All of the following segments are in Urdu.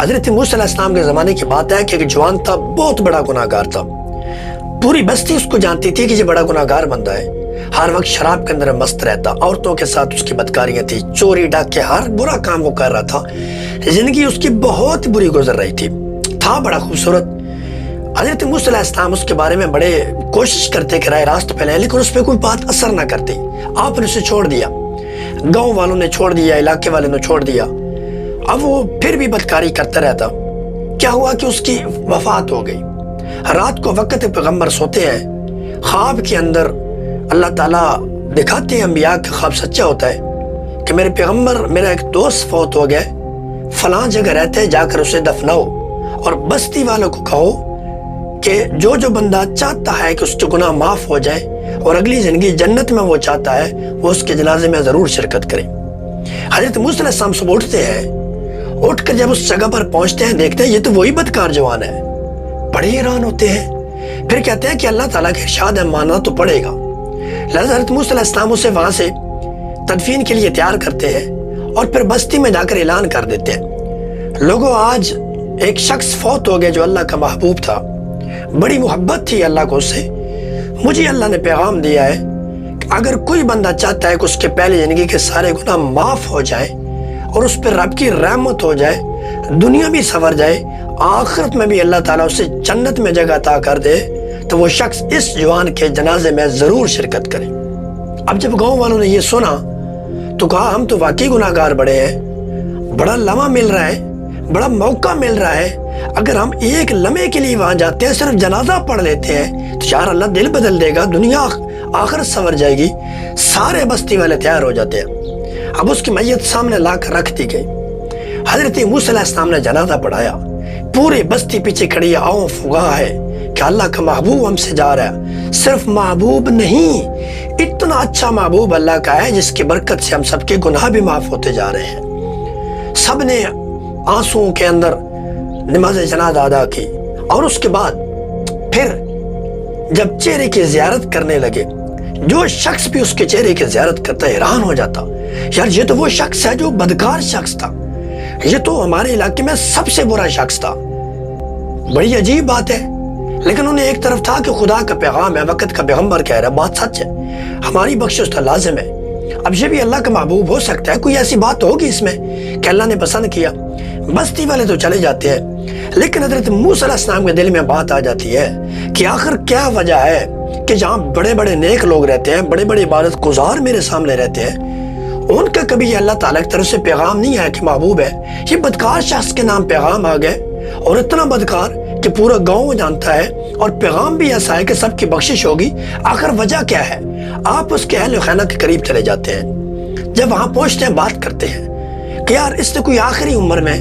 حضرت موسیٰ علیہ السلام کے زمانے کی بات ہے کہ ایک جوان تھا، بہت بڑا گناہگار تھا. پوری بستی اس کو جانتی تھی کہ یہ بڑا گناہگار بندہ ہے. ہر وقت شراب کے اندر مست رہتا، عورتوں کے ساتھ اس کی بدکاریاں تھی، چوری ڈاکے، ہر برا کام وہ کر رہا تھا. زندگی اس کی بہت بری گزر رہی تھی. تھا بڑا خوبصورت. حضرت موسیٰ علیہ السلام اس کے بارے میں بڑے کوشش کرتے کہ راہ راست پہ لیں، لیکن اس پہ کوئی بات اثر نہ کرتی. آپ نے اسے چھوڑ دیا، گاؤں والوں نے چھوڑ دیا، علاقے والوں نے چھوڑ دیا. اب وہ پھر بھی بدکاری کرتا رہتا. کیا ہوا کہ اس کی وفات ہو گئی. رات کو وقت پیغمبر سوتے ہیں، خواب کے اندر اللہ تعالیٰ دکھاتے ہیں انبیاء کا خواب سچا ہوتا ہے کہ میرے پیغمبر، میرا ایک دوست فوت ہو گیا، فلاں جگہ رہتے ہیں، جا کر اسے دفناؤ اور بستی والوں کو کہو کہ جو بندہ چاہتا ہے کہ اس کے گناہ معاف ہو جائے اور اگلی زندگی جنت میں وہ چاہتا ہے، وہ اس کے جنازے میں ضرور شرکت کرے. حضرت موسیٰ علیہ السلام صبح اٹھتے ہیں، اٹھ کر جب اس جگہ پر پہنچتے ہیں دیکھتے ہیں یہ تو وہی بدکار جوان ہے. بڑے حیران ہوتے ہیں. پھر کہتے ہیں کہ اللہ تعالیٰ کے ارشاد ہے، ماننا تو پڑے گا. لہذا حضرت موسیٰ علیہ السلام اسے وہاں سے تدفین کے لیے تیار کرتے ہیں اور پھر بستی میں جا کر اعلان کر دیتے ہیں، لوگوں آج ایک شخص فوت ہو گیا جو اللہ کا محبوب تھا، بڑی محبت تھی اللہ کو اس سے. مجھے اللہ نے پیغام دیا ہے کہ اگر کوئی بندہ چاہتا ہے کہ اس کے پہلی زندگی کے سارے گناہ معاف ہو جائیں اور اس پر رب کی رحمت ہو جائے، دنیا بھی سنور جائے، آخرت میں بھی اللہ تعالیٰ اسے جنت میں جگہ عطا کر دے، تو وہ شخص اس جوان کے جنازے میں ضرور شرکت کرے. اب جب گاؤں والوں نے یہ سنا تو کہا ہم تو واقعی گناہگار بڑے ہیں، بڑا لمحہ مل رہا ہے، بڑا موقع مل رہا ہے. اگر ہم ایک لمحے کے لیے وہاں جاتے ہیں، صرف جنازہ پڑھ لیتے ہیں، تو یار اللہ دل بدل دے گا، دنیا آخرت سنور جائے گی. سارے بستی والے تیار ہو جاتے ہیں. اب اس کی میت سامنے لا کر رکھ دی گئی. حضرت موسیٰ علیہ السلام نے جنازہ پڑھایا. پورے بستی پیچھے کھڑی ہے، آؤ فغاں ہے کہ اللہ کا محبوب ہم سے جا رہا ہے. صرف محبوب نہیں، اتنا اچھا محبوب اللہ کا ہے جس کی برکت سے ہم سب کے گناہ بھی معاف ہوتے جا رہے ہیں. سب نے آنسوؤں کے اندر نماز جنازہ ادا کی اور اس کے بعد پھر جب چہرے کی زیارت کرنے لگے، جو شخص بھی اس کے چہرے کی زیارت کرتا حیران ہو جاتا، یار یہ تو وہ شخص ہے جو بدکار شخص تھا، یہ تو ہمارے علاقے میں سب سے برا شخص تھا. بڑی عجیب بات ہے. لیکن انہیں ایک طرف تھا کہ خدا کا پیغام ہے، وقت کا پیغمبر کہہ رہا ہے، بات سچ ہے، ہماری بخشش تو لازم ہے. اب یہ بھی اللہ کا محبوب ہو سکتا ہے، کوئی ایسی بات ہوگی اس میں کہ اللہ نے پسند کیا. بستی والے تو چلے جاتے ہیں، لیکن حضرت موسیٰ علیہ السلام کے دل میں بات آ جاتی ہے کہ آخر کیا وجہ ہے کہ جہاں بڑے بڑے نیک لوگ رہتے ہیں، بڑے بڑے عبادت گزار میرے سامنے رہتے ہیں، ان کا کبھی یہ اللہ تعالیٰ کی طرف سے پیغام نہیں آیا کہ محبوب ہے. یہ بدکار شخص کے نام پیغام آ گئے، اور اتنا بدکار کہ پورا گاؤں جانتا ہے، اور پیغام بھی ایسا ہے کہ سب کی بخشش ہوگی. آخر وجہ کیا ہے؟ آپ اس کے اہل خانہ کے قریب چلے جاتے ہیں. جب وہاں پہنچتے ہیں بات کرتے ہیں کہ یار اس نے کوئی آخری عمر میں،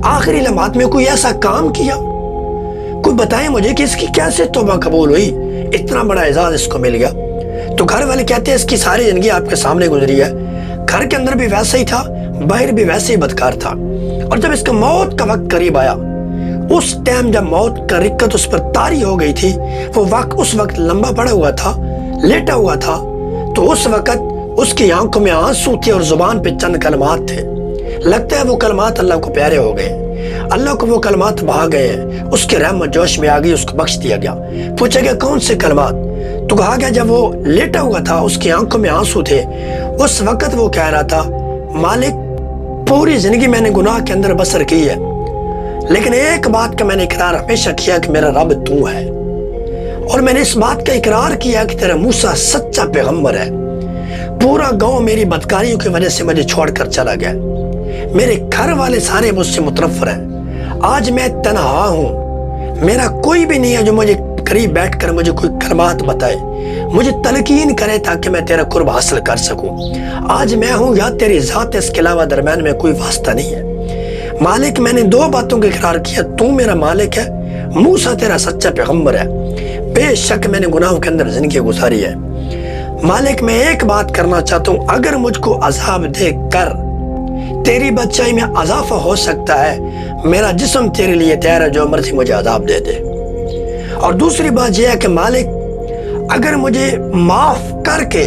آخری لمحات میں کوئی ایسا کام کیا، کوئی بتائیں مجھے کہ اس کی کیسے توبہ قبول ہوئی، اتنا بڑا اعزاز اس کو مل گیا. تو گھر والے کہتے ہیں اس کی ساری زندگی آپ کے سامنے گزری ہے، گھر کے اندر بھی ویسا ہی تھا، باہر بھی ویسے ہی بدکار تھا. اور جب اس کا موت کا وقت قریب آیا، اس ٹائم جب موت کا رکت اس پر طاری ہو گئی تھی، وہ اس وقت لمبا پڑا ہوا تھا، لیٹا ہوا تھا، تو اس وقت اس کی آنکھوں میں آنسو تھے اور زبان پہ چند کلمات تھے. لگتا ہے وہ کلمات اللہ کو پیارے ہو گئے، اللہ کو وہ کلمات بہا گئے ہیں، اس کے رحمت جوش میں آ گئی، اس کو بخش دیا گیا. پوچھا گیا کون سے کلمات؟ تو کہا گیا جب وہ لیٹا ہوا تھا، اس کی آنکھوں میں آنسو تھے، اس وقت وہ کہہ رہا تھا، مالک پوری زندگی میں نے گناہ کے اندر بسر کی ہے، لیکن ایک بات کا میں نے اقرار ہمیشہ کیا کہ میرا رب تو ہے، اور میں نے اس بات کا اقرار کیا کہ تیرا موسیٰ سچا پیغمبر ہے. پورا گاؤں میری بدکاریوں کی وجہ سے مجھے چھوڑ کر چلا گیا، میرے گھر والے سارے مجھ سے متنفر ہیں، آج میں تنہا ہوں، میرا کوئی بھی نہیں ہے جو مجھے قریب بیٹھ کر مجھے کوئی کلمات بتائے، مجھے تلقین کرے تاکہ میں تیرا قرب حاصل کر سکوں. آج میں ہوں یا تیری ذات ہے، اس کے علاوہ درمیان میں کوئی واسطہ نہیں ہے. مالک میں نے دو باتوں کا اقرار کیا، تو میرا مالک ہے، موسیٰ تیرا سچا پیغمبر ہے. بے شک میں نے گناہوں کے اندر زندگی گزاری ہے. مالک میں ایک بات کرنا چاہتا ہوں، اگر مجھ کو عذاب دے کر تیری بچائی میں اضافہ ہو سکتا ہے، میرا جسم تیرے لیے تیار ہے، جو مرضی مجھے عذاب دے دے. اور دوسری بات یہ ہے کہ مالک اگر مجھے معاف کر کے